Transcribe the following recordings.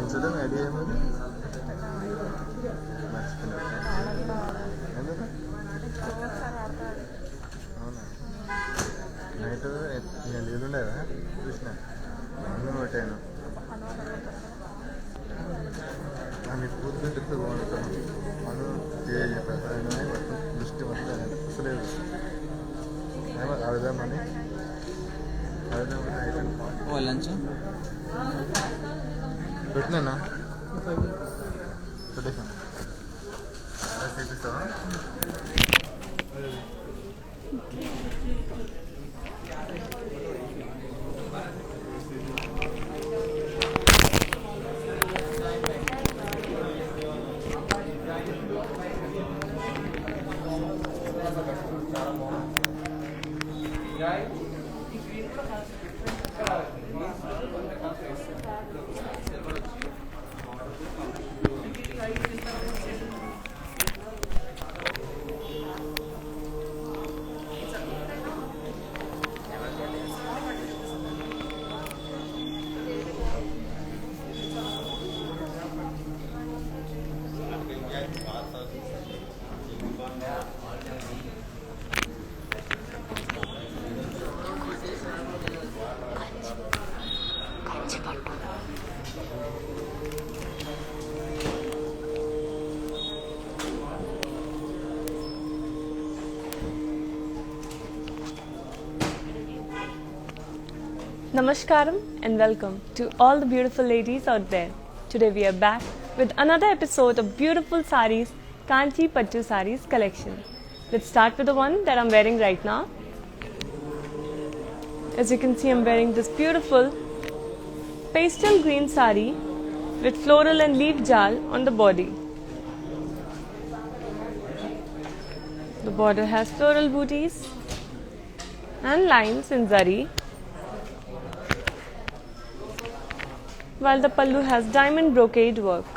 Incident idea ఏమైంది ఎందుకు అవునా నైట్ నేను లేదుండేదా చూసిన అందులో పెట్టాను అని పూర్తి చెప్తే బాగుంటాను మనం దృష్టి మొత్తం అసలేదు అడదామని లంచ్ పెట్టినా పెట్టేసాను చూపిస్తావా Namaskaram and welcome to all the beautiful ladies out there. Today we are back with another episode of beautiful sarees, Kanchi Pattu sarees collection. Let's start with the one that I'm wearing right now. As you can see, I'm wearing this beautiful pastel green saree with floral and leaf jal on the body. The border has floral booties and lines in zari, while the pallu has diamond brocade work.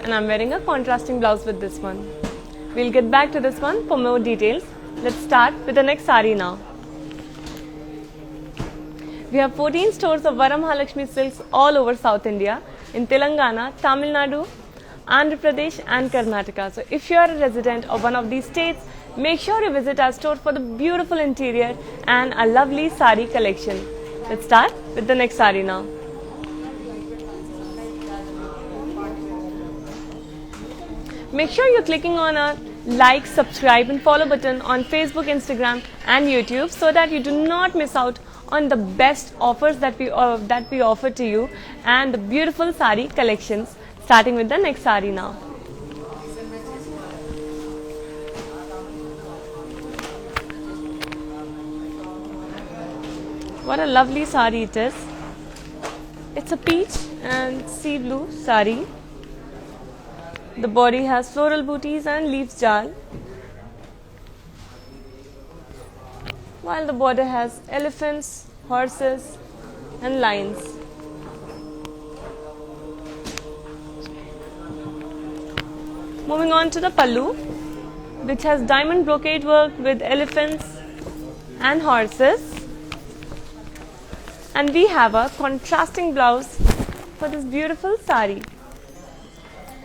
And I'm wearing a contrasting blouse with this one. We'll get back to this one for more details. Let's start with the next saree now. We have 14 stores of Varamahalakshmi silks all over South India, in Telangana, Tamil Nadu, Andhra Pradesh and Karnataka. So if you are a resident of one of these states, make sure you visit our store for the beautiful interior and a lovely saree collection. Let's start with the next saree now. Make sure you're clicking on our like, subscribe and follow button on Facebook, Instagram and YouTube so that you do not miss out on the best offers that we offer to you and the beautiful saree collections. Starting with the next saree now. What a lovely saree it is. It's a peach and sea blue saree. The body has floral booties and leaves jal, while the border has elephants, horses and lions. Moving on to the pallu, which has diamond brocade work with elephants and horses. And we have a contrasting blouse for this beautiful saree.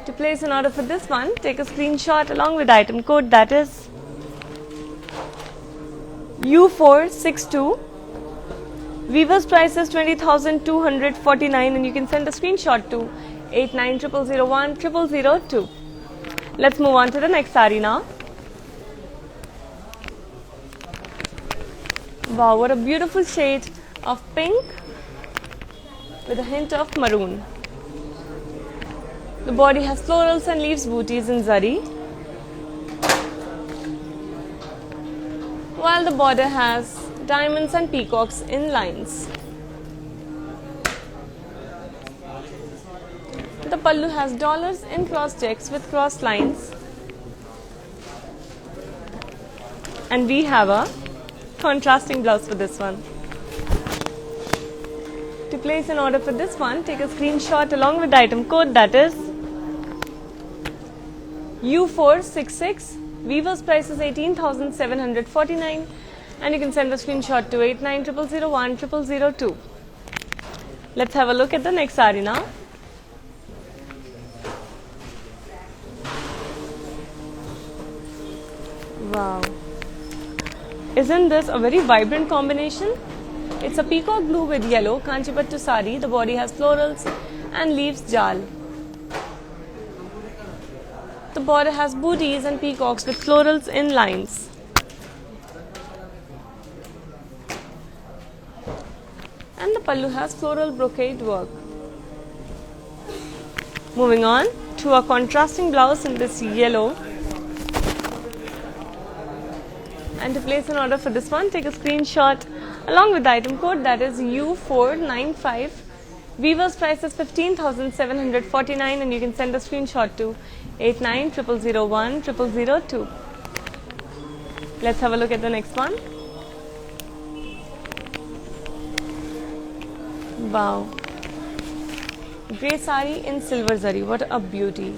To place an order for this one, take a screenshot along with item code that is U462. Weaver's price is 20,249 and you can send a screenshot to 8900010002. Let's move on to the next saree now. Wow, what a beautiful shade of pink with a hint of maroon. The body has florals and leaves booties in zari, while the border has diamonds and peacocks in lines. The pallu has dollars in cross checks with cross lines, and we have a contrasting blouse for this one. To place an order for this one, take a screenshot along with the item code that is U466. Weaver's price is 18,749 and you can send a screenshot to 8900010002. Let's have a look at the next saree now. Wow. Isn't this a very vibrant combination? It's a peacock blue with yellow Kanchipattu saree. The body has florals and leaves jal. The border has booties and peacocks with florals in lines. And the pallu has floral brocade work. Moving on to a contrasting blouse in this yellow. And to place an order for this one, take a screenshot along with the item code, that is U495. Weaver's price is 15,749 and you can send a screenshot to 8900010002. Let's have a look at the next one. Wow. Grey sari in silver zari. What a beauty.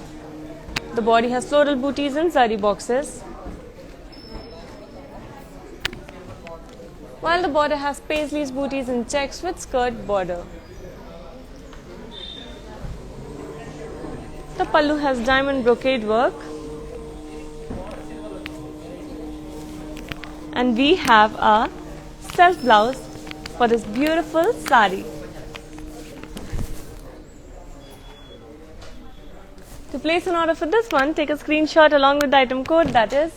The body has floral booties and zari boxes, while the border has paisleys, booties and checks with skirt border. The pallu has diamond brocade work, and we have a self blouse for this beautiful sari. To place an order for this one, take a screenshot along with the item code, that is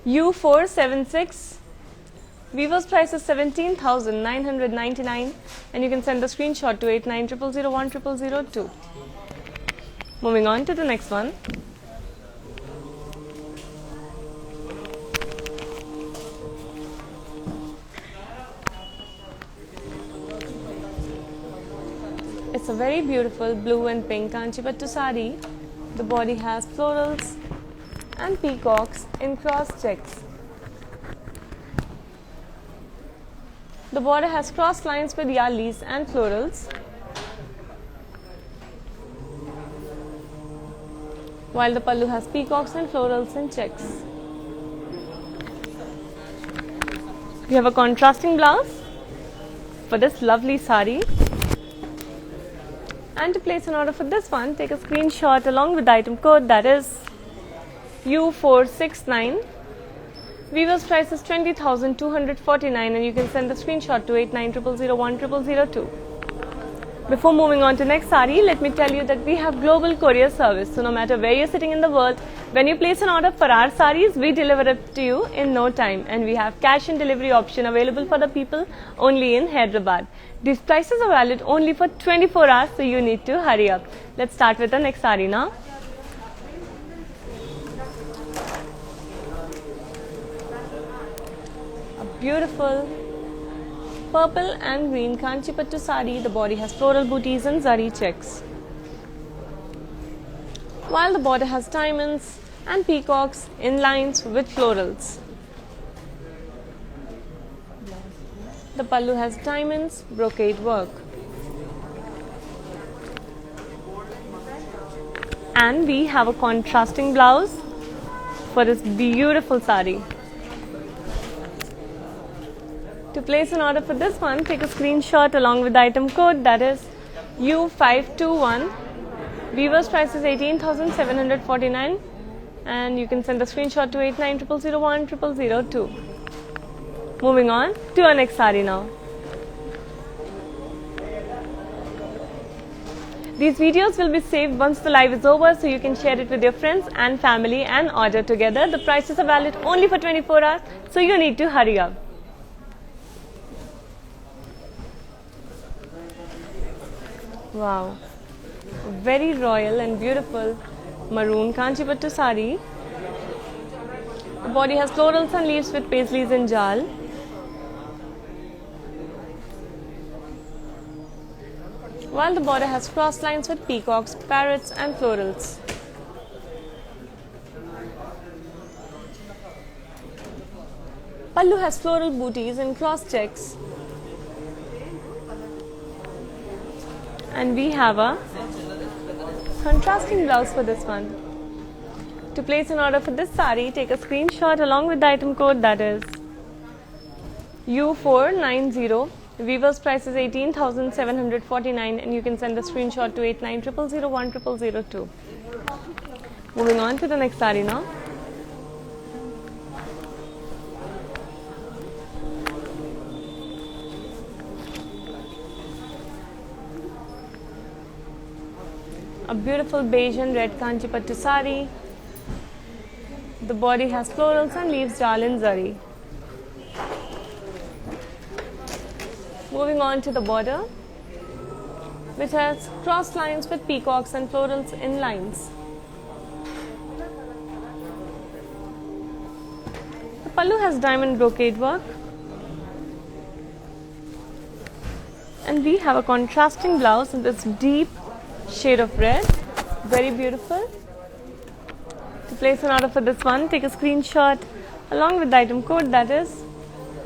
U476. Weaver's price is 17,999 and you can send the screenshot to 8900010002. Moving on to the next one. It's a very beautiful blue and pink Kanchipattu sari. The body has florals and peacocks in cross checks. The border has cross lines with yallis and florals, while the pallu has peacocks and florals and checks. We have a contrasting blouse for this lovely sari. And to place an order for this one, take a screenshot along with the item code, that is U469. Weaver's price is 20,249 and you can send the screenshot to 8900010002. Before moving on to next sari, let me tell you that we have global courier service. So no matter where you're sitting in the world, when you place an order for our saris, we deliver it to you in no time. And we have cash and delivery option available for the people only in Hyderabad. These prices are valid only for 24 hours, so you need to hurry up. Let's start with the next sari now. A beautiful purple and green Kanchipattu sari. The body has floral booties and zari checks, while the border has diamonds and peacocks in lines with florals. The pallu has diamonds, brocade work. And we have a contrasting blouse for this beautiful sari. To place an order for this one, take a screenshot along with the item code, that is U521. Weaver's price is 18,749 and you can send the screenshot to 8900010002. Moving on to our next sari now. These videos will be saved once the live is over, so you can share it with your friends and family and order together. The prices are valid only for 24 hours, so you need to hurry up. Wow, very royal and beautiful maroon Kanchipattu sari. The body has florals and leaves with paisleys and jal. While the border has cross lines with peacocks, parrots and florals. Pallu has floral booties and cross checks. And we have a contrasting blouse for this one. To place an order for this sari, take a screenshot along with the item code, that is U490. The weaver's price is 18,749 and you can send a screenshot to 8900010002. Moving on to the next saree now. A beautiful beige and red Kanchipattu saree. The body has florals and leaves jal in zari. Moving on to the border, which has cross lines with peacocks and florals in lines. The pallu has diamond brocade work. And we have a contrasting blouse in this deep shade of red. Very beautiful. To place an order for this one, take a screenshot along with the item code, that is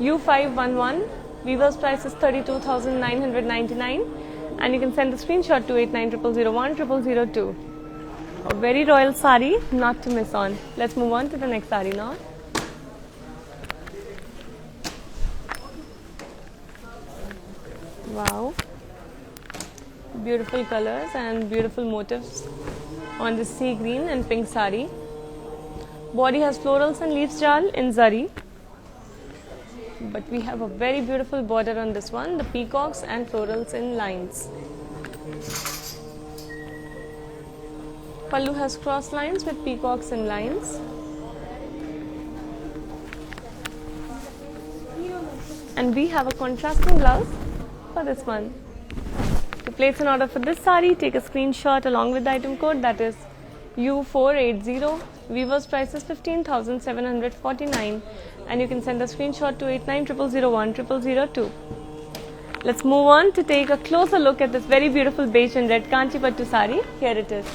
U511. Weaver's price is 32,999 and you can send the screenshot to 8900010002. A very royal sari, not to miss on. Let's move on to the next sari now. Wow. Beautiful colors and beautiful motifs on this sea green and pink sari. Body has florals and leaves jal in zari. But we have a very beautiful border on this one, the peacocks and florals in lines. Pallu has cross lines with peacocks in lines. And we have a contrasting blouse for this one. To place an order for this sari, take a screenshot along with the item code, that is U480. Weaver's price is 15,749 and you can send a screenshot to 8900010002. Let's move on to take a closer look at this very beautiful beige and red Kanchipattu sari. Here it is.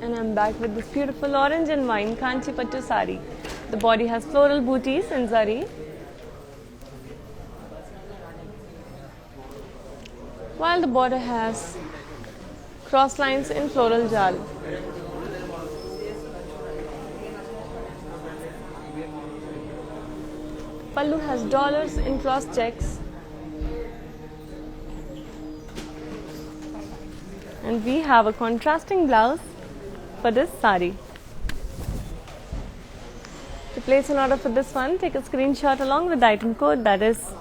And I'm back with this beautiful orange and wine Kanchipattu sari. The body has floral booties in zari. While the border has cross lines in floral jal. Pallu has dollars in cross checks. And we have a contrasting blouse for this sari. To place an order for this one, take a screenshot along with the item code, that is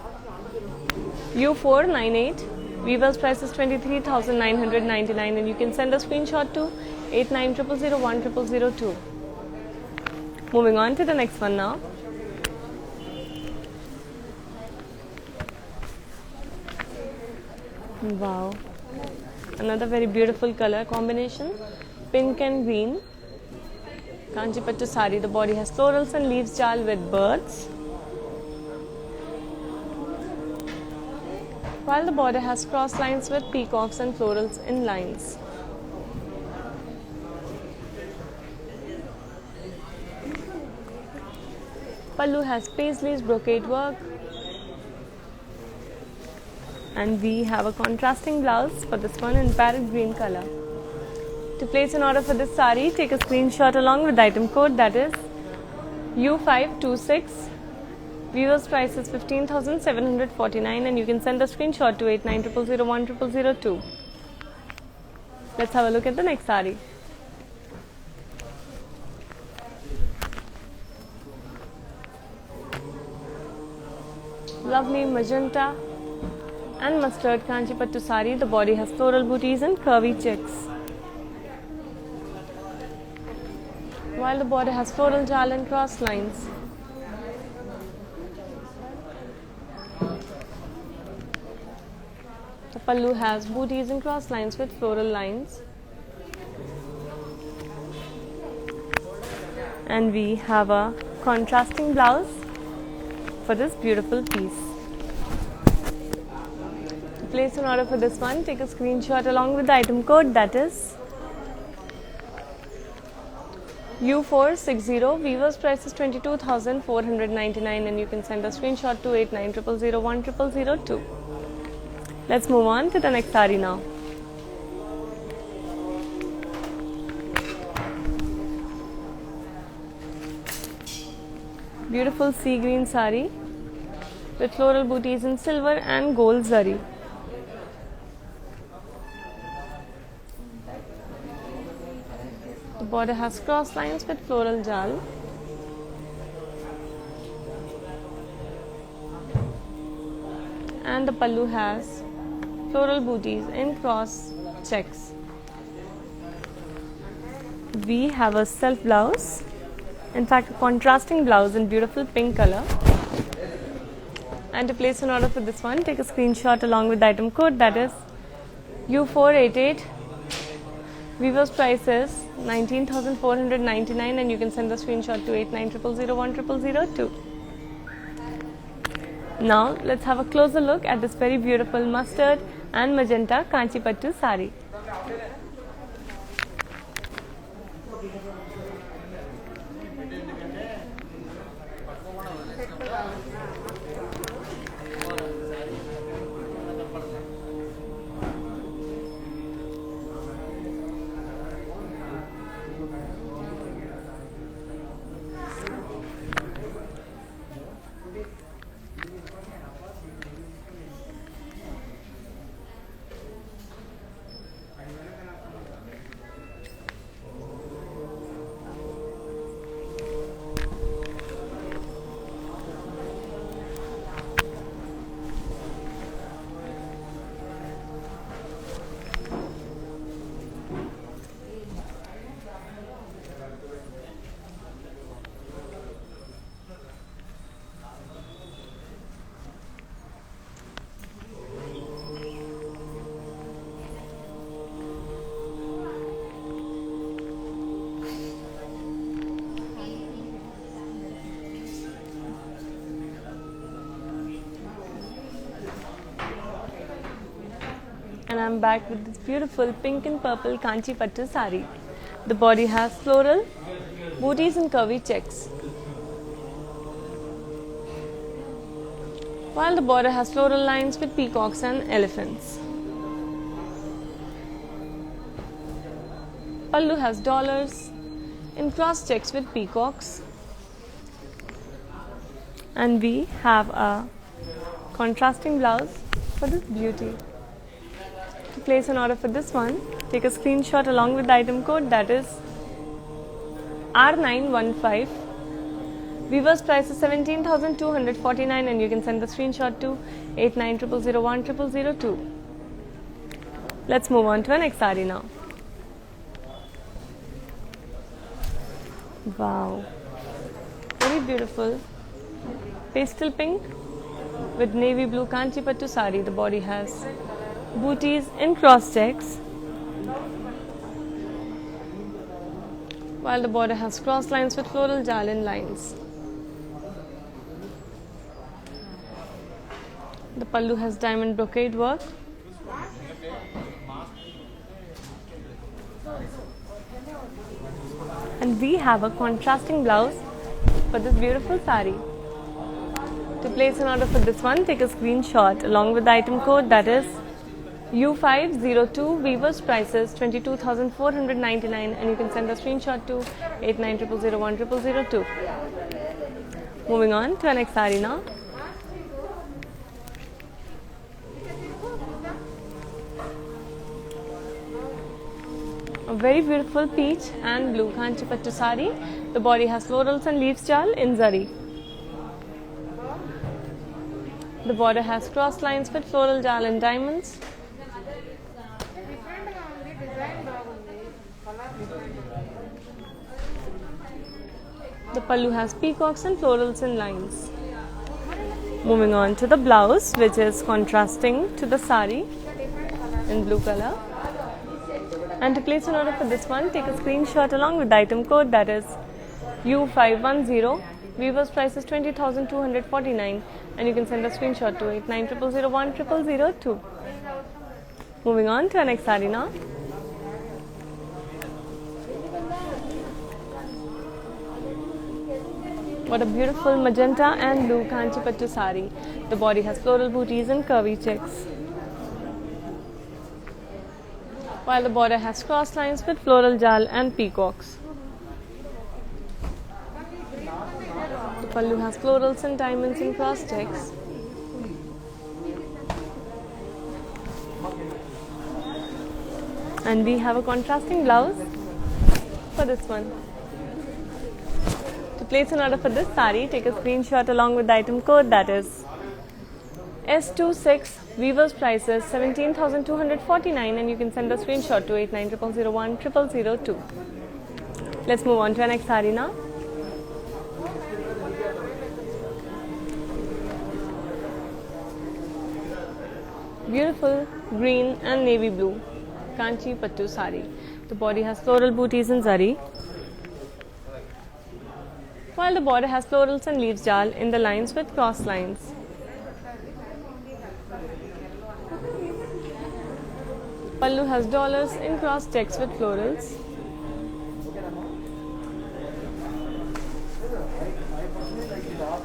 U498. Weaver's price is 23,999 and you can send a screenshot to 8900010002. Moving on to the next one now. Wow. Another very beautiful color combination, pink and green. Kanchipattu sari. The body has florals and leaves jal with birds. While the border has cross lines with peacocks and florals in lines. Pallu has paisleys brocade work. And we have a contrasting blouse for this one in parrot green color. To place an order for this sari, take a screenshot along with the item code, that is U526. Viewer's price is 15,749 and you can send a screenshot to 8900010002. Let's have a look at the next saree. Lovely magenta and mustard Kanchipattu saree. The body has floral booties and curvy checks, while the border has floral jal and cross lines. The pallu has booties and cross lines with floral lines. And we have a contrasting blouse for this beautiful piece. To place an order for this one, take a screenshot along with the item code, that is U460. Weaver's price is 22,499 and you can send a screenshot to 8900010002. Let's move on to the next saree now. Beautiful sea green saree with floral booties in silver and gold zari. The border has cross lines with floral jal. And the pallu has floral booties in cross checks. We have a self blouse, in fact a contrasting blouse in beautiful pink color. And to place an order for this one, take a screenshot along with the item code, that is U488. Weaver's price is 19,499 and you can send the screenshot to 8900010002. Now let's have a closer look at this very beautiful mustard and magenta Kanchipattu saree. And I'm back with this beautiful pink and purple Kanchipattu saree. The body has floral booties and curvy checks, while the border has floral lines with peacocks and elephants. Pallu has dollars in cross checks with peacocks, and we have a contrasting blouse for this beauty. To place an order for this one, take a screenshot along with the item code, that is R915. Weaver's price is 17,249 and you can send the screenshot to 8900010002. Let's move on to our next saree now. Wow, very beautiful pastel pink with navy blue Kanchipattu saree. The body has booties in cross checks, while the border has cross lines with floral jalin lines. The pallu has diamond brocade work. And we have a contrasting blouse for this beautiful saree. To place an order for this one, take a screenshot along with the item code, that is U502. Weaver's price is 22,499 and you can send a screenshot to 8900010002. Moving on to our next saree now. A very beautiful peach and blue Kanchipattu sari. The body has florals and leaves jal in zari. The border has cross lines with floral jal and diamonds. The pallu has peacocks and florals and lines. Moving on to the blouse, which is contrasting to the sari in blue color. And to place an order for this one, take a screenshot along with the item code, that is U510. Weaver's price is 20,249, and you can send a screenshot to 8900010002. Moving on to our next sari now. What a beautiful magenta and blue Kanchipattu sari. The body has floral booties and curvy checks, while the border has cross lines with floral jal and peacocks. The pallu has florals and diamonds in cross checks. And we have a contrasting blouse for this one. To place an order for this sari, take a screenshot along with the item code, that is S26. Weaver's price is 17,249, and you can send a screenshot to 8900010002. Let's move on to our next sari now. Beautiful green and navy blue Kanchipattu sari. The body has floral booties in zari, while the border has florals and leaves jal in the lines with cross lines. Pallu has dollars in cross checks with florals.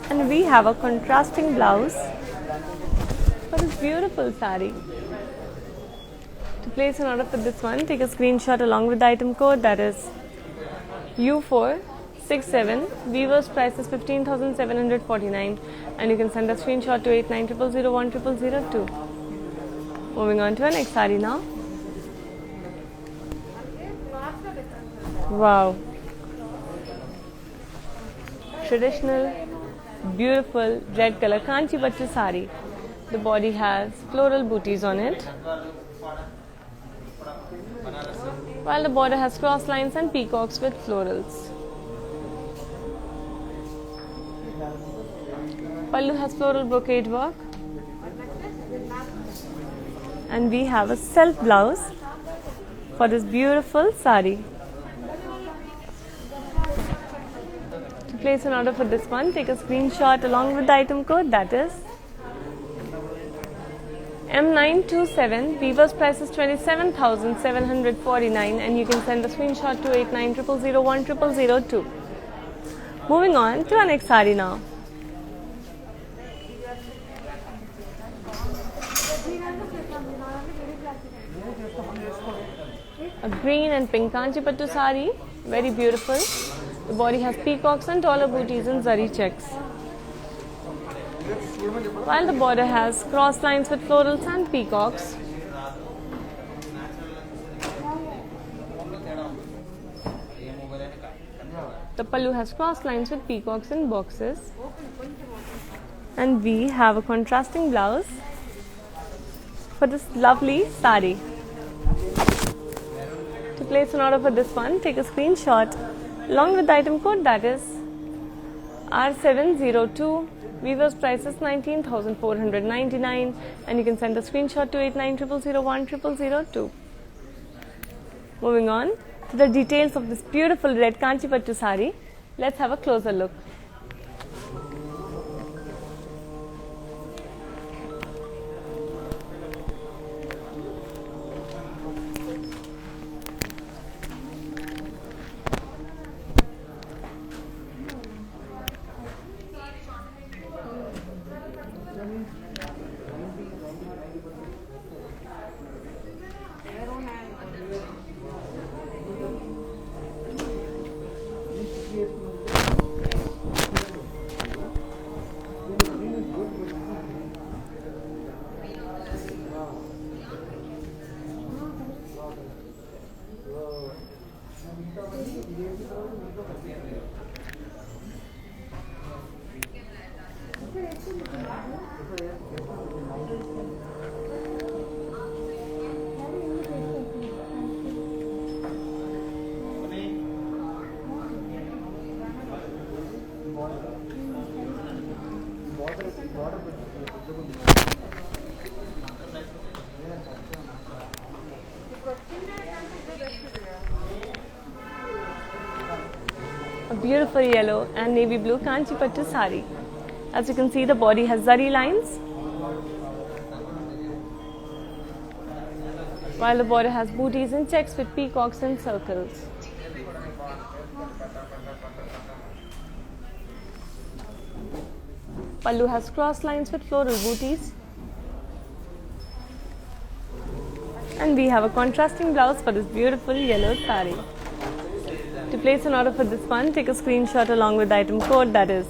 And we have a contrasting blouse for this beautiful sari. To place an order for this one, take a screenshot along with the item code, that is U467. Weaver's price is 15,749, and you can send a screenshot to 8900010002. Moving on to our next sari now. Wow. Traditional, beautiful red color Kanchipattu sari. The body has floral booties on it, while the border has cross lines and peacocks with florals. Pallu has floral brocade work, and we have a self blouse for this beautiful sari. To place an order for this one, take a screenshot along with the item code, that is M927. Weaver's price is 27,749, and you can send a screenshot to 8900010002. Moving on to our next sari now. A green and pink Kanchipattu sari, very beautiful. The body has peacocks and taller booties and zari checks, while the border has cross lines with florals and peacocks. The pallu has cross lines with peacocks and boxes, and we have a contrasting blouse for this lovely sari. To place an order for this one, take a screenshot along with the item code, that is R702. Weaver's price is 19,499, and you can send a screenshot to 8900010002. Moving on to the details of this beautiful red Kanchipattu sari, let's have a closer look. A beautiful yellow and navy blue Kanchi Pattu sari. As you can see, the body has zari lines, while the border has booties and checks with peacocks and circles. Pallu has cross lines with floral booties. And we have a contrasting blouse for this beautiful yellow sari. To place an order for this one, take a screenshot along with the item code, that is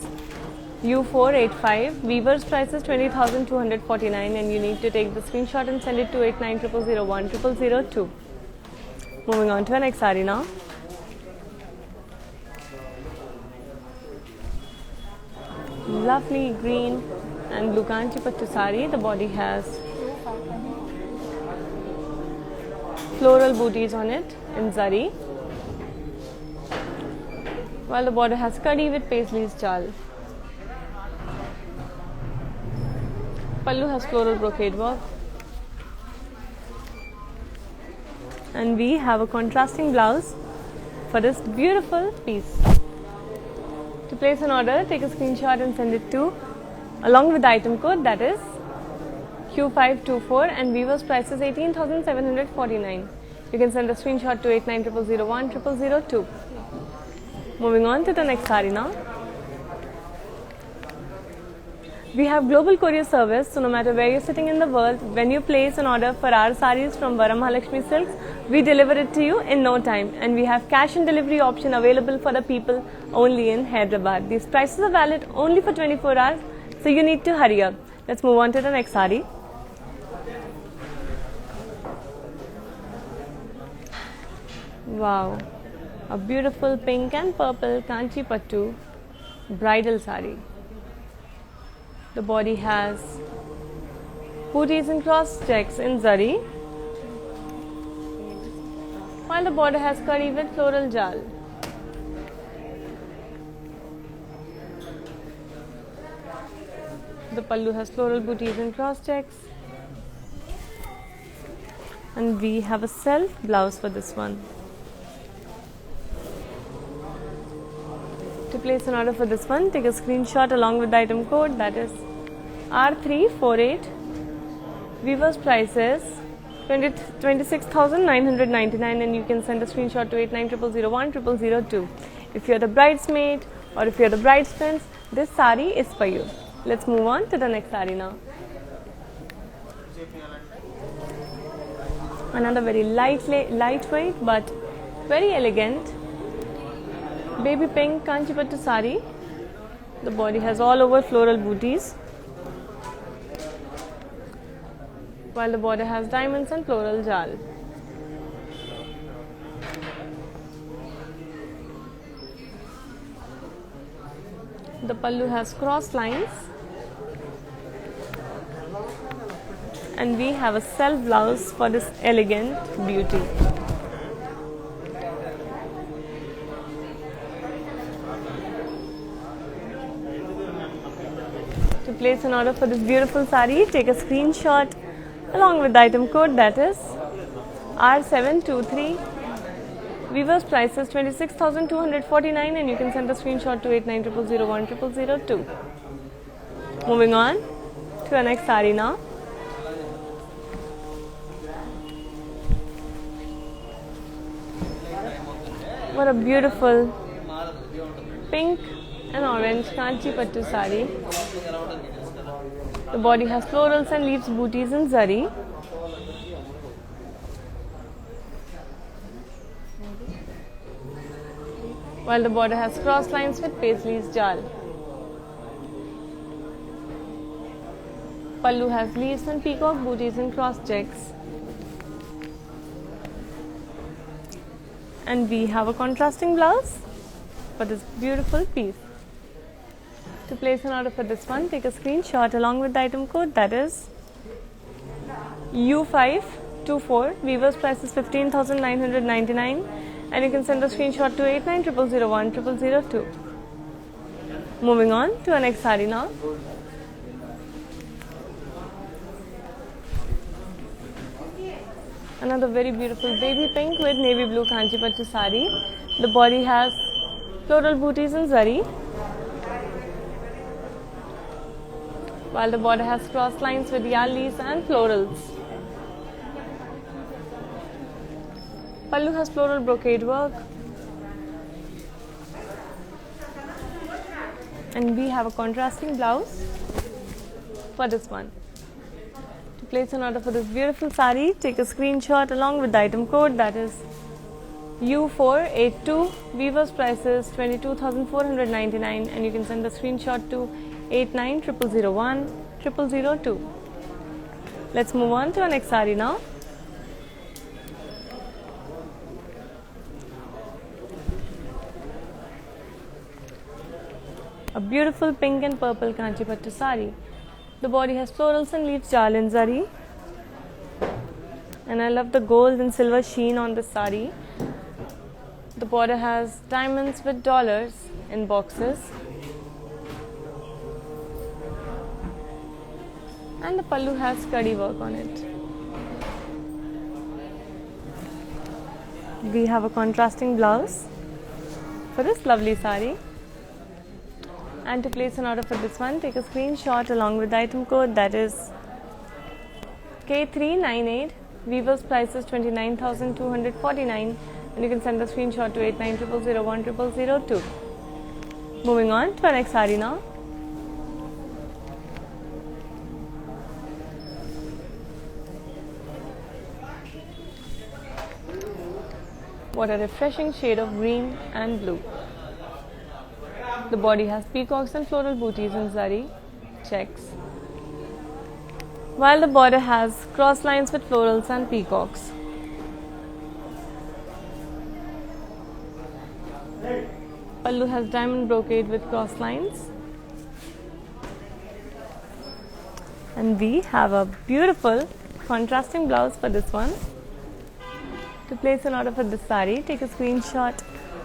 U485. Weaver's price is 20,249 and you need to take the screenshot and send it to 8900010002. Moving on to our next sari now. Lovely green and blue Kanchi Pattu sari. The body has floral booties on it in zari, while the border has kadi with paisleys jal. Pallu has floral brocade work, and we have a contrasting blouse for this beautiful piece. To place an order, take a screenshot and send it to along with the item code, that is Q524, and Weaver's price is 18,749. You can send a screenshot to 8900010002. Moving on to the next sari now. We have global courier service, so no matter where you're sitting in the world, when you place an order for our saris from Varamahalakshmi Silks, we deliver it to you in no time, and we have cash and delivery option available for the people only in Hyderabad. These prices are valid only for 24 hours, so you need to hurry up. Let's move on to the next sari. Wow, a beautiful pink and purple Kanchi Pattu bridal sari. The body has booties and cross checks in zari, while the border has kadi with floral jal. The pallu has floral booties and cross checks, and we have a self blouse for this one. To place an order for this one, take a screenshot along with the item code, that is R348. Weaver's price is 26,999 and you can send a screenshot to 8900010002. If you are the bridesmaid or if you are the bride's friends, this sari is for you. Let's move on to the next sari now. Another very lightweight but very elegant baby pink Kanchi Pattu sari. The body has all over floral booties, while the border has diamonds and floral jal. The pallu has cross lines, and we have a self blouse for this elegant beauty. To place an order for this beautiful sari, take a screenshot along with the item code, that is R723. Weaver's price is 26,249 and you can send a screenshot to 8900010002. Moving on to our next sari now. What a beautiful pink and orange Kanchi Pattu sari. The body has florals and leaves booties in zari. While the border has cross lines with paisleys jal. Pallu has leaves and peacock booties and cross checks. And we have a contrasting blouse for this beautiful piece. To place an order for this one, take a screenshot along with the item code, that is U524. Weaver's price is 15,999 and you can send a screenshot to 8900010002. Moving on to our next sari now. Another very beautiful baby pink with navy blue Kanchipattu sari. The body has floral booties in zari, while the border has cross lines with yallis and florals. Pallu has floral brocade work, and we have a contrasting blouse for this one. To place an order for this beautiful sari, take a screenshot along with the item code, that is U482. Weaver's price is 22,499, and you can send the screenshot to 890001 Let's move on to our next sari now. A beautiful pink and purple Kanchipattu sari. The body has florals and leaves jal in zari, and I love the gold and silver sheen on the sari. The border has diamonds with dollars in boxes, and the pallu has kadi work on it. We have a contrasting blouse for this lovely sari. And to place an order for this one, take a screenshot along with the item code, that is K398. Weaver's price is 29,249, and you can send the screenshot to 890001 Moving on to our next sari now. What a refreshing shade of green and blue. The body has peacocks and floral booties in zari checks, while the border has cross lines with florals and peacocks. Pallu has diamond brocade with cross lines, and we have a beautiful contrasting blouse for this one. To place an order for this sari, take a screenshot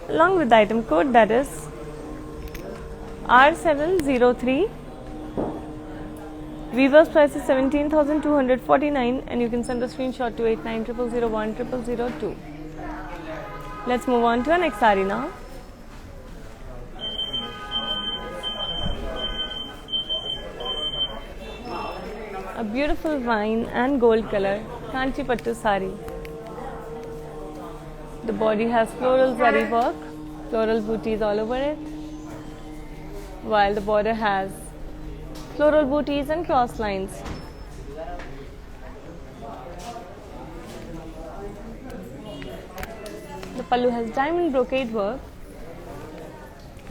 along with the item code, that is R703. Weaver's price is 17,249, and you can send a screenshot to 890001 Let's move on to our next sari now. A beautiful wine and gold color Kanchipattu sari. The body has floral zari work, floral booties all over it, while the border has floral booties and cross lines. The pallu has diamond brocade work,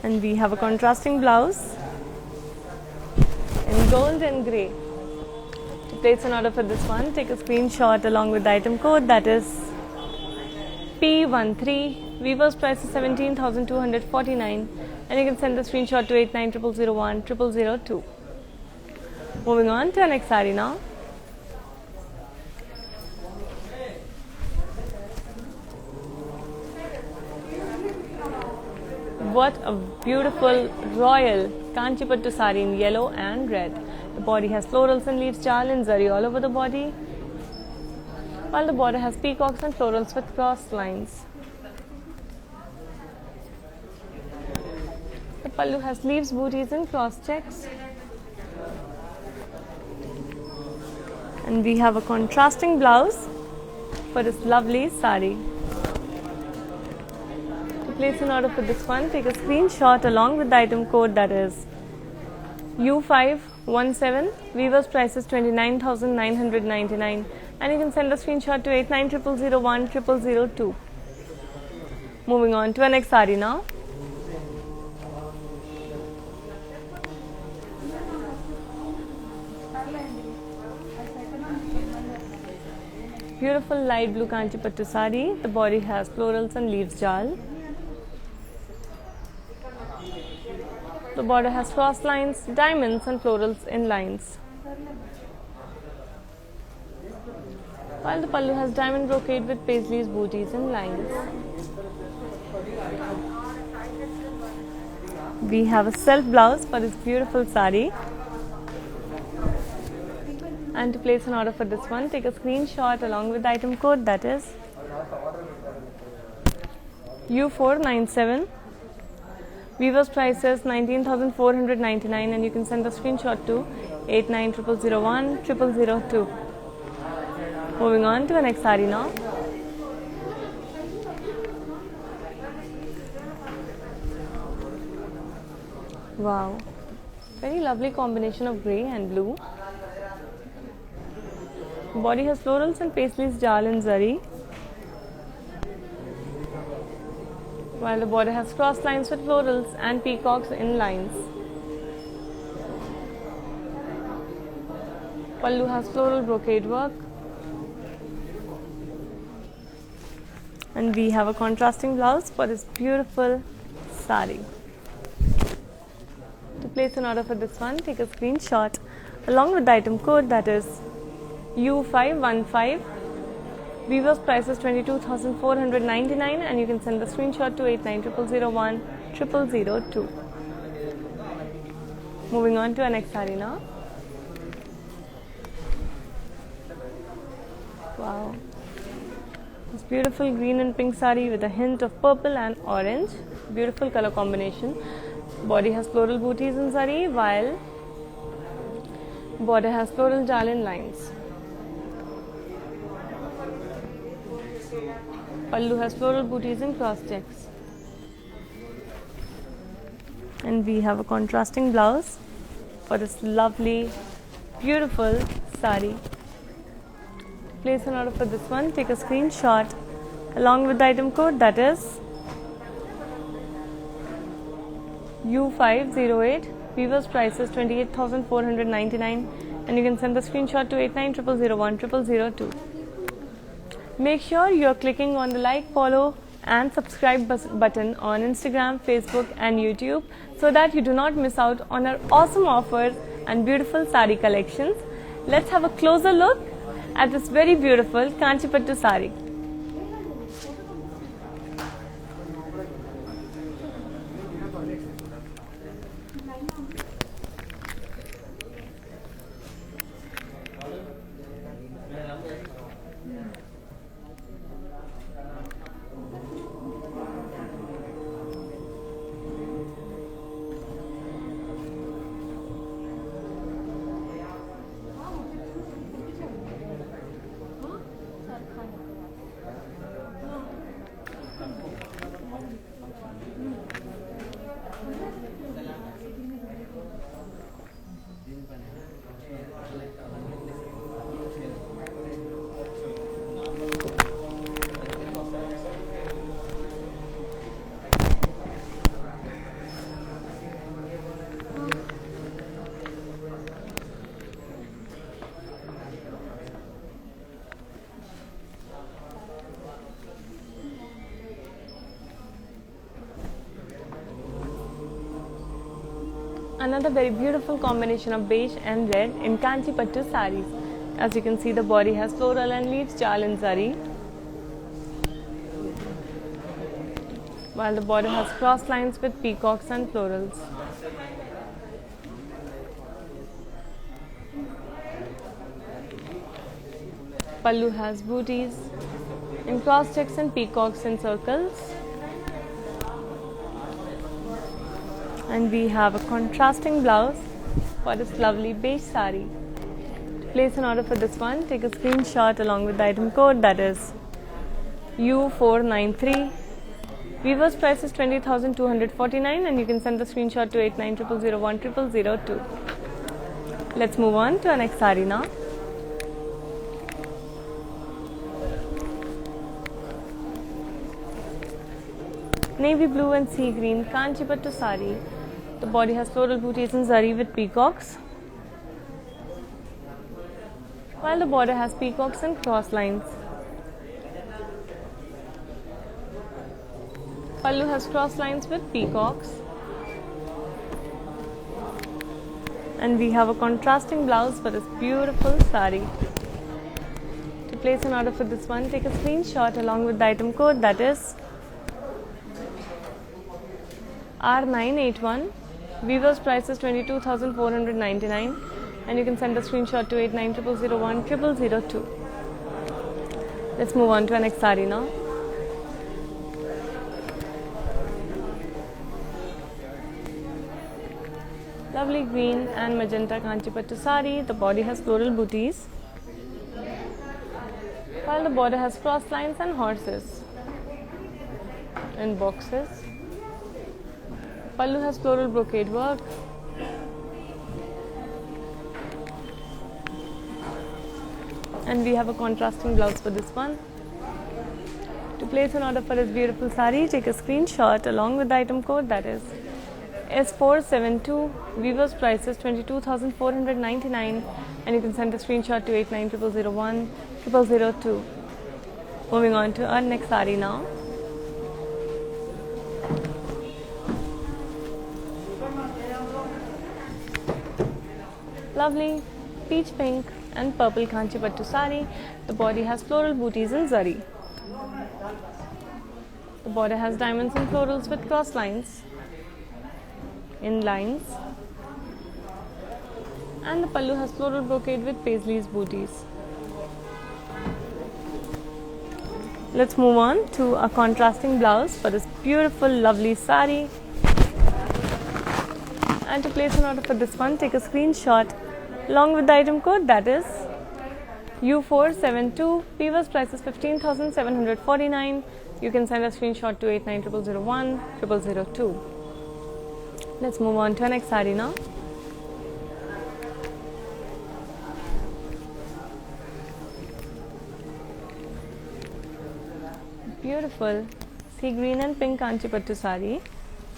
and we have a contrasting blouse in gold and grey. To place an order for this one, take a screenshot along with the item code, that is P13. Weaver's price is 17,249, and you can send the screenshot to 890001 Moving on to our next sari now. What a beautiful royal Kanchipattu sari in yellow and red. The body has florals and leaves jal and zari all over the body, while the border has peacocks and florals with cross lines. The pallu has leaves, booties and cross checks, and we have a contrasting blouse for this lovely sari. To place an order for this one, take a screenshot along with the item code, that is U517. Weaver's price is 29,999, and you can send a screenshot to 890001 Moving on to our next sari now. Beautiful light blue Kanchipattu sari. The body has florals and leaves jal. The border has cross lines, diamonds and florals in lines, while the pallu has diamond brocade with paisleys, booties and lines. We have a self blouse for this beautiful sari, And to place an order for this one, take a screenshot along with the item code, that is U497. Weaver's price is 19,499 and you can send the screenshot to 890001 Moving on to the next saree now. Wow, very lovely combination of grey and blue. Body has florals and paisleys, jal and zari, while the border has cross lines with florals and peacocks in lines. Pallu has floral brocade work, and we have a contrasting blouse for this beautiful saree. To place an order for this one, take a screenshot along with the item code, that is U515. Weaver's price is 22,499 and you can send the screenshot to 890001 Moving on to our next saree now. Wow, this beautiful green and pink saree with a hint of purple and orange. Beautiful color combination. Body has floral booties in zari, while border has floral jal in lines. Pallu has floral booties in cross checks. And we have a contrasting blouse for this lovely, beautiful saree. Place an order for this one, take a screenshot along with the item code, that is U508. Weaver's price is 28,499 and you can send the screenshot to 890001 Make sure you are clicking on the like, follow and subscribe button on Instagram, Facebook and YouTube so that you do not miss out on our awesome offers and beautiful saree collections. Let's have a closer look at this very beautiful Kanchipattu saree. Another very beautiful combination of beige and red in Kanchipattu sarees. As you can see, the body has floral and leaves jal and zari, while the border has cross lines with peacocks and florals. Pallu has booties in cross checks and peacocks in circles. And we have a contrasting blouse for this lovely beige saree. To place an order for this one, take a screenshot along with the item code, that is U493. Weaver's price is 20,249 and you can send the screenshot to 890001 Let's move on to our next saree now. Navy blue and sea green Kanchipattu saree. The body has floral booties in zari with peacocks, while the border has peacocks and cross lines. Pallu has cross lines with peacocks, and we have a contrasting blouse for this beautiful saree. To place an order for this one, take a screenshot along with the item code, that is R981. Weaver's price is 22,499 and you can send a screenshot to 8900010002. Let's move on to our next saree now. Lovely green and magenta Kanchipattu saree. The body has floral booties, while the border has cross lines and horses in boxes. Pallu has floral brocade work. And we have a contrasting blouse for this one. To place an order for this beautiful saree, take a screenshot along with the item code, that is S472. Weaver's price is 22,499, and you can send a screenshot to 8900010002. Moving on to our next saree now. Lovely peach pink and purple Kanchipattu saree. The body has floral booties in zari. The border has diamonds and florals with cross lines in lines, and the pallu has floral brocade with paisleys booties. Let's move on to a contrasting blouse for this beautiful lovely saree. And to place an order for this one, take a screenshot along with the item code, that is U472. Weaver's price is 15,749. You can send a screenshot to 8900010002. Let's move on to our next saree now. Beautiful sea green and pink Kanchipattu saree.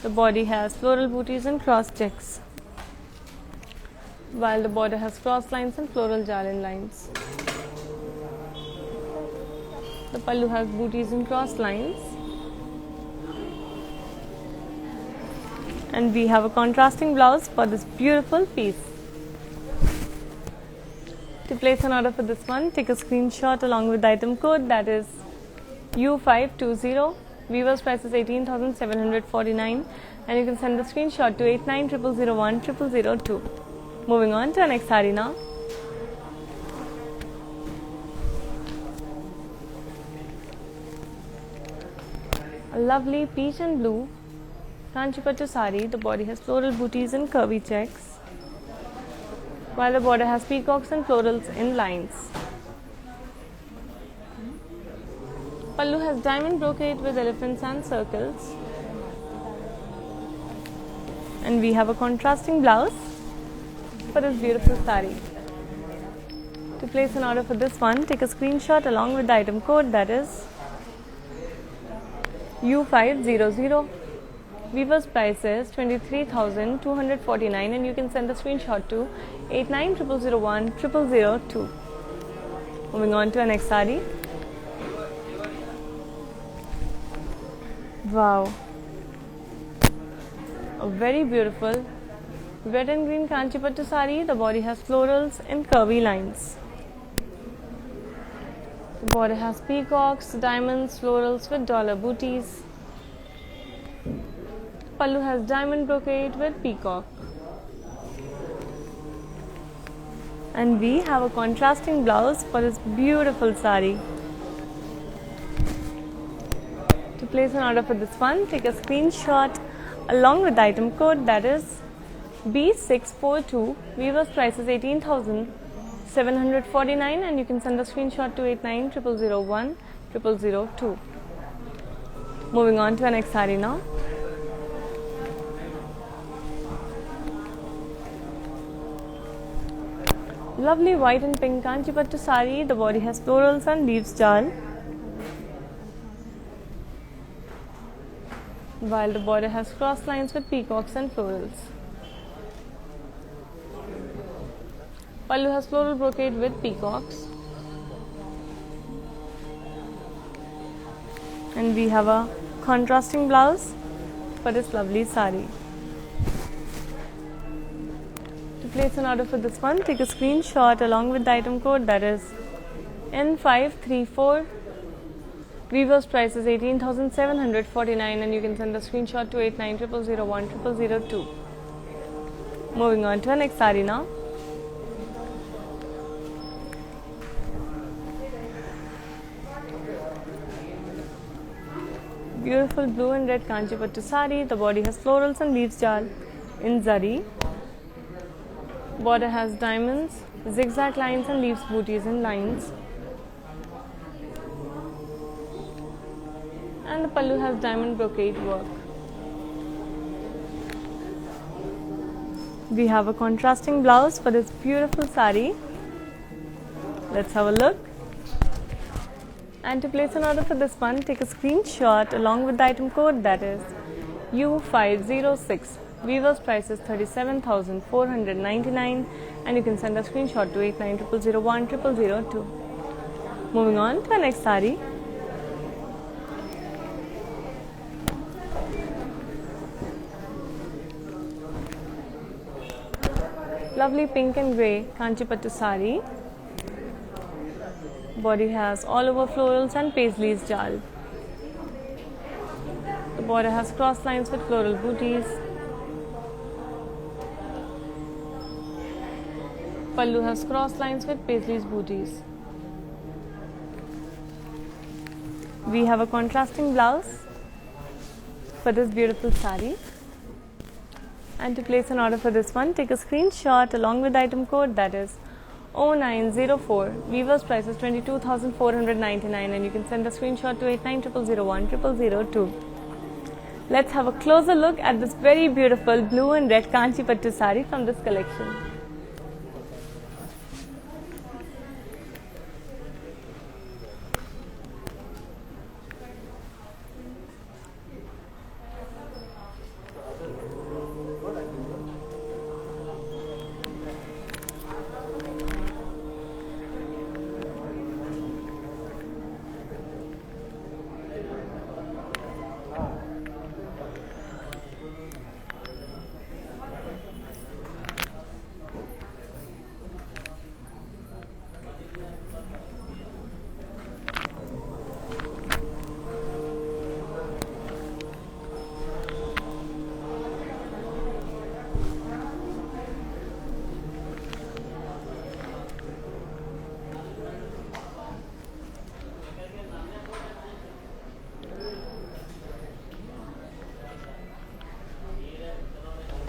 The body has floral booties and cross checks, while the border has cross lines and floral jalin lines. The pallu has booties and cross lines, and we have a contrasting blouse for this beautiful piece. To place an order for this one, take a screenshot along with the item code, that is U520. Weaver's price is 18,749, and you can send the screenshot to 8900010002. Moving on to our next saree now. A lovely peach and blue Kanchipattu saree. The body has floral booties and curvy checks, while the border has peacocks and florals in lines. Pallu has diamond brocade with elephants and circles, and we have a contrasting blouse for this beautiful saree. To place an order for this one, take a screenshot along with the item code, that is U500. Weaver's price is 23,249, and you can send a screenshot to 8900010002. Moving on to our next saree. Wow, a very beautiful red and green Kanchipattu saree. The body has florals in curvy lines. The border has peacocks, diamonds, florals with dollar booties. Pallu has diamond brocade with peacock. And we have a contrasting blouse for this beautiful saree. To place an order for this one, take a screenshot along with the item code, that is B642. Weaver's price is 18,749, and you can send a screenshot to 8900010002. Moving on to our next saree now. Lovely white and pink Kanchipattu saree. The body has florals and leaves jal, while the border has cross lines with peacocks and florals. Pallu has floral brocade with peacocks, and we have a contrasting blouse for this lovely saree. To place an order for this one, take a screenshot along with the item code, that is N534. Weaver's price is 18,749, and you can send a screenshot to 8900010002. Moving on to our next saree now. beautiful blue and red Kanchipattu sari. The body has florals and leaves jal in zari. Border has diamonds, zigzag lines and leaves booties in lines. And the pallu has diamond brocade work. We have a contrasting blouse for this beautiful sari. Let's have a look. And to place an order for this one, take a screenshot along with the item code, that is U506. Weaver's price is 37,499, and you can send a screenshot to 8900010002. Moving on to our next sari. Lovely pink and grey Kanchipattu sari. Body has all over florals and paisleys jal. The border has cross lines with floral booties. Pallu has cross lines with paisleys booties. We have a contrasting blouse for this beautiful sari. And to place an order for this one, take a screenshot along with the item code, that is 0904. Weaver's price is 22,499, and you can send a screenshot to 8900010002. Let's have a closer look at this very beautiful blue and red Kanchipattu sari from this collection.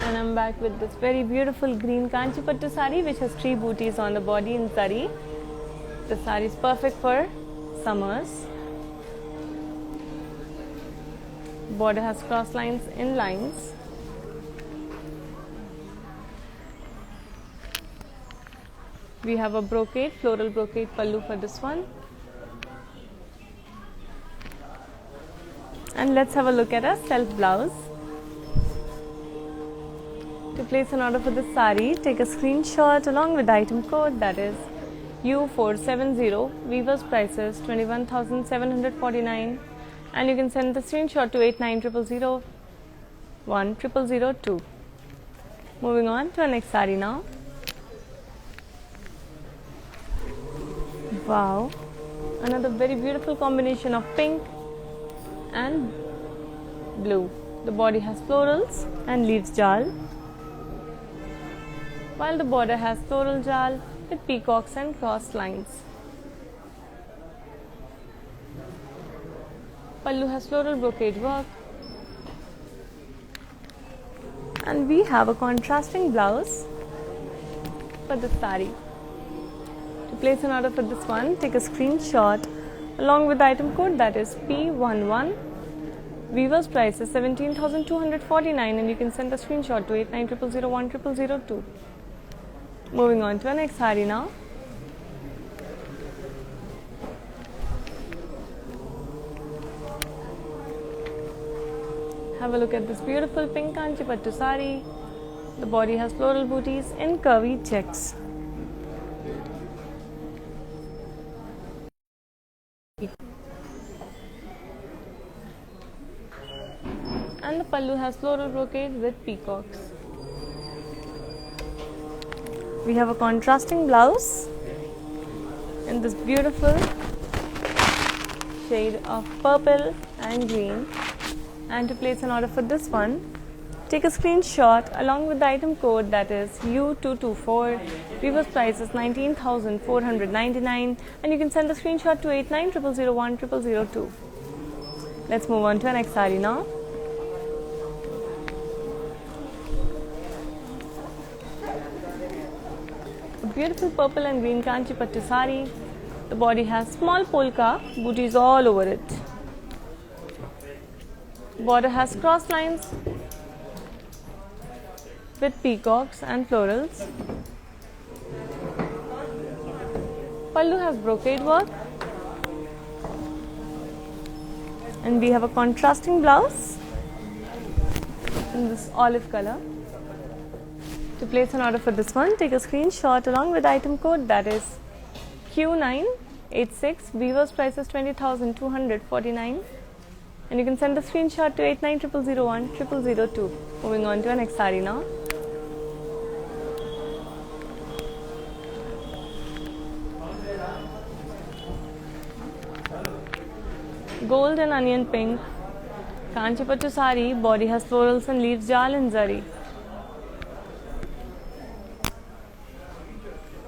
And I'm back with this very beautiful green Kanchipattu sari, which has 3 booties on the body in zari. The sari is perfect for summers. Border has cross lines in lines. We have a brocade, floral brocade pallu for this one. And let's have a look at our self blouse. To place an order for this sari, take a screenshot along with the item code, that is U470. Weaver's price is 21,749, and you can send the screenshot to 8900010002. Moving on to our next sari now. Wow, another very beautiful combination of pink and blue. The body has florals and leaves jal, while the border has floral jal with peacocks and cross lines. Pallu has floral brocade work, and we have a contrasting blouse for the sari. To place an order for this one, take a screenshot along with the item code, that is P11. Weaver's price is 17,249, and you can send a screenshot to 8900010002. Moving on to our next sari now. Have a look at this beautiful pink Kanchipattu sari. The body has floral booties in curvy checks. And the pallu has floral brocade with peacocks. We have a contrasting blouse in this beautiful shade of purple and green. And to place an order for this one, take a screenshot along with the item code, that is U224. Weaver's price is 19,499, and you can send the screenshot to 8900010002. Let's move on to our next saree now. A beautiful purple and green Kanchi Pattu saree. The body has small polka booties all over it. Border has cross lines with peacocks and florals. Pallu has brocade work. And we have a contrasting blouse in this olive color. To place an order for this one, take a screenshot along with item code, that is Q986. Weaver's price is 20,249, and you can send the screenshot to 890001 Moving on to our next saree now. Gold and onion pink Kanchi Pattu saree. Body has florals and leaves jal and zari.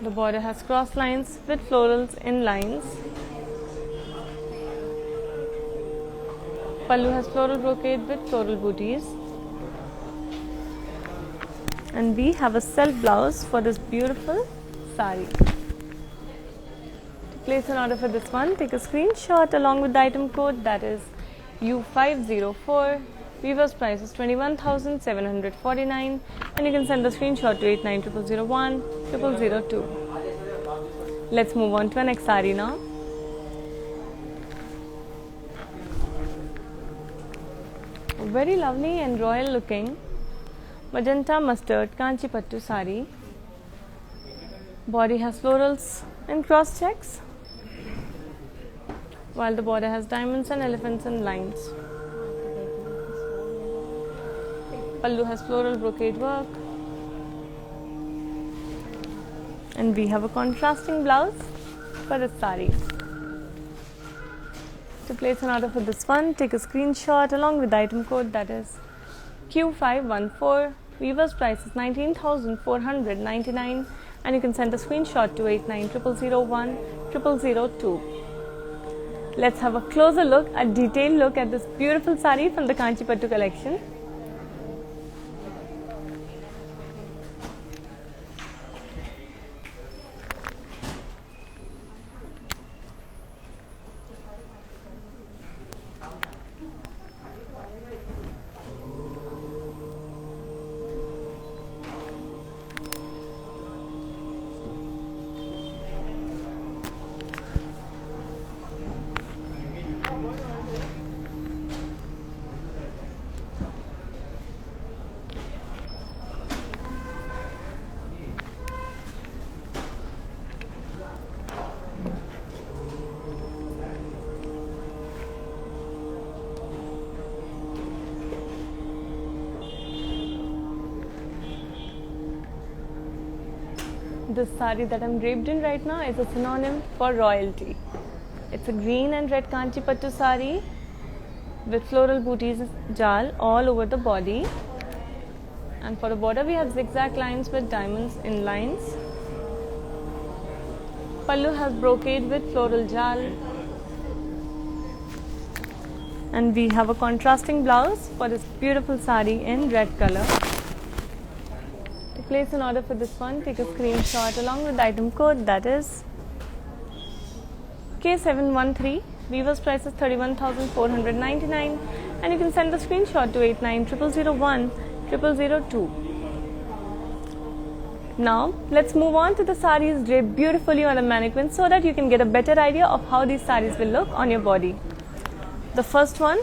The border has cross lines with florals in lines. Pallu has floral brocade with floral booties. And we have a self blouse for this beautiful saree. To place an order for this one, take a screenshot along with the item code, that is U504. Weaver's price is 21,749, and you can send the screenshot to 890001 Let's move on to our next saree now. A very lovely and royal looking magenta mustard Kanchi Pattu saree. Body has florals and cross checks, while the border has diamonds and elephants and lines. Pallu has floral brocade work, and we have a contrasting blouse for this saree. To place an order for this one, take a screenshot along with the item code, that is Q514. Weaver's price is 19,499, and you can send a screenshot to 890001 Let's have a closer look, a detailed look at this beautiful saree from the Kanchi Pattu collection. This saree that I'm draped in right now is a synonym for royalty. It's a green and red Kanchi Pattu saree with floral booties jal all over the body. And for the border, we have zigzag lines with diamonds in lines. Pallu has brocade with floral jal. And we have a contrasting blouse for this beautiful saree in red color. To place an order for this one, take a screenshot along with the item code, that is K713. Weaver's price is 31,499, and you can send the screenshot to 890001 Now, let's move on to the sarees draped beautifully on a mannequin so that you can get a better idea of how these sarees will look on your body. The first one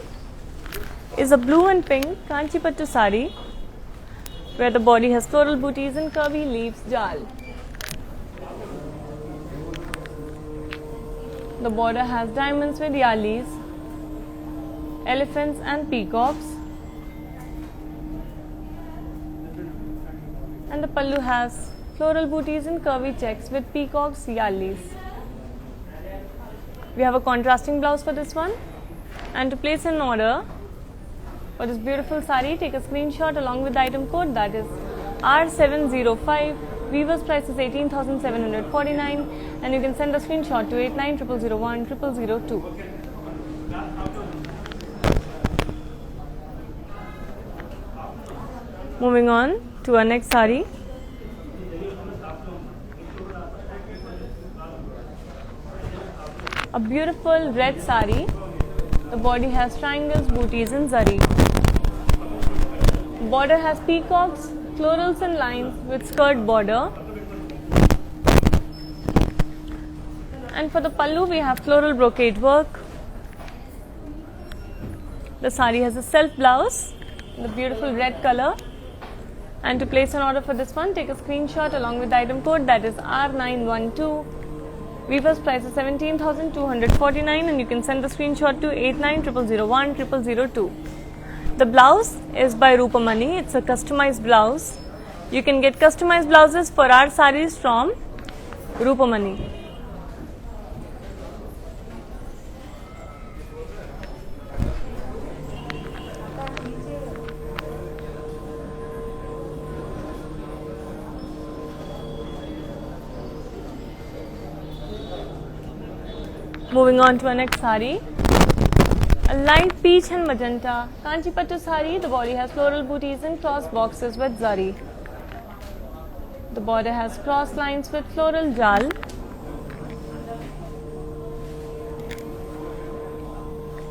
is a blue and pink Kanchi Pattu saree, where the body has floral booties and curvy leaves jal. The border has diamonds with yalis, elephants and peacocks, and the pallu has floral booties and curvy checks with peacocks, yalis. We have a contrasting blouse for this one, and to place an order for this beautiful saree, take a screenshot along with the item code, that is R705. Weaver's price is 18,749, and you can send a screenshot to 890001 002. Moving on to our next sari. A beautiful red sari. The body has triangles, booties and zari. Border has peacocks, florals and lines with skirt border. And for the pallu we have floral brocade work. The sari has a self blouse, the beautiful red color. And to place an order for this one, take a screenshot along with the item code, that is R912. Weaver's price is 17,249 and you can send the screenshot to 8900010002. The blouse is by Rupamani. It's a customized blouse. You can get customized blouses for our sarees from Rupamani. Moving on to our next sari. A light peach and magenta Kanchipattu sari. The body has floral booties and cross boxes with zari. The border has cross lines with floral jal.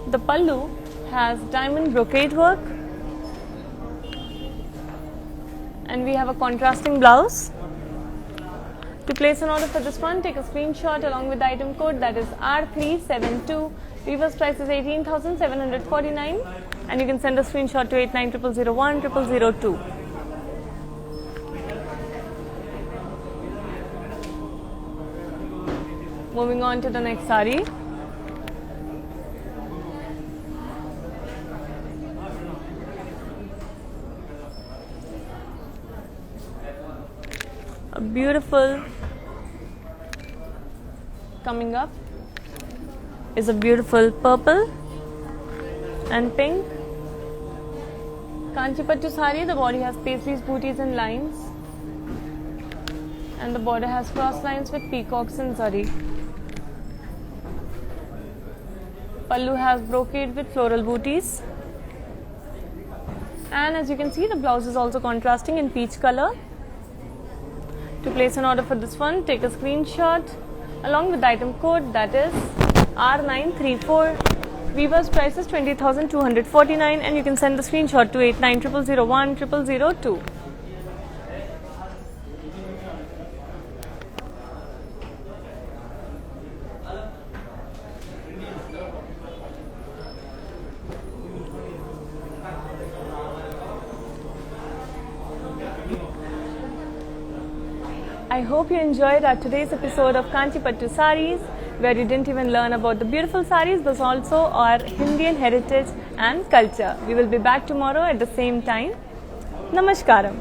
The pallu has diamond brocade work. And we have a contrasting blouse. To place an order for this one, take a screenshot along with the item code, that is R372. Weaver's price is 18,749 and you can send a screenshot to 8900010002. Moving on to the next sari. A beautiful, coming up is a beautiful purple and pink Kanchipattu sari. The body has paisley's, booties and lines, and the border has cross lines with peacocks and zari. Pallu has brocade with floral booties, and as you can see, the blouse is also contrasting in peach color. To place an order for this one, take a screenshot along with the item code, that is R934. Weaver's price is 20,249 and you can send the screenshot to 8900010002. I hope you enjoyed our today's episode of Kanchipattu Sarees, where you didn't even learn about the beautiful sarees but also our Indian heritage and culture. We will be back tomorrow at the same time. Namaskaram.